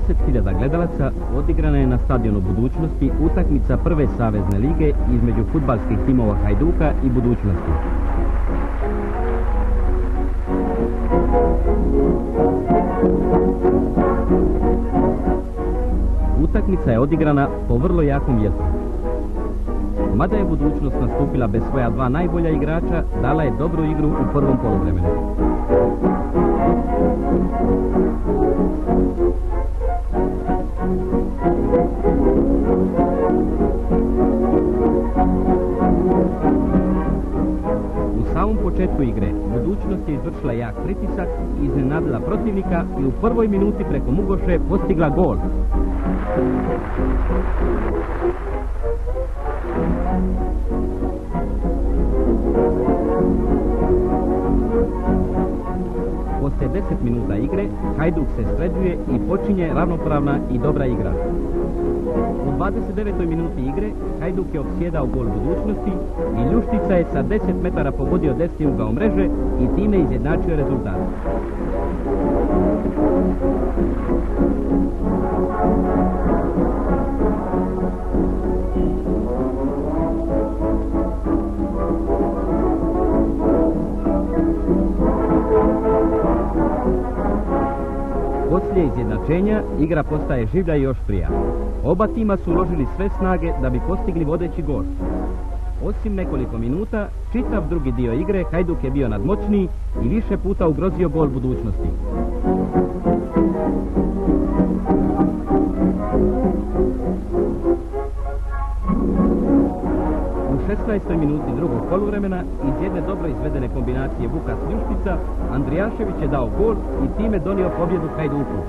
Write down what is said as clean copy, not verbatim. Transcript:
10.000 gledalaca odigrana je na stadionu Budućnosti utakmica prve savezne lige između fudbalskih timova Hajduka i Budućnosti. Utakmica je odigrana po vrlo jakom vjetru. Mada je Budućnost nastupila bez svoja dva najbolja igrača, dala je dobru igru u prvom poluvremenu. U samom početku igre Budućnost je izvršila jak pritisak i iznenadila protivnika i u prvoj minuti preko Mugoše postigla gol. Poslije 10 minuta igre Hajduk se sređuje i počinje ravnopravna i dobra igra. U 29. minuti igre Hajduk je opsjedao gol Budućnosti i Ljuštica je sa 10 metara pogodio desni ugao mreže i time izjednačio rezultat. Poslije izjednačenja igra postaje življa i oštrija. Oba tima su uložili sve snage da bi postigli vodeći gol. Osim nekoliko minuta, čitav drugi dio igre Hajduk je bio nadmoćniji i više puta ugrozio gol Budućnosti. U 16. minuti drugog poluvremena iz jedne dobro izvedene kombinacije Vukas-Ljuštica Andrijašević je dao gol i time donio pobjedu Hajduku.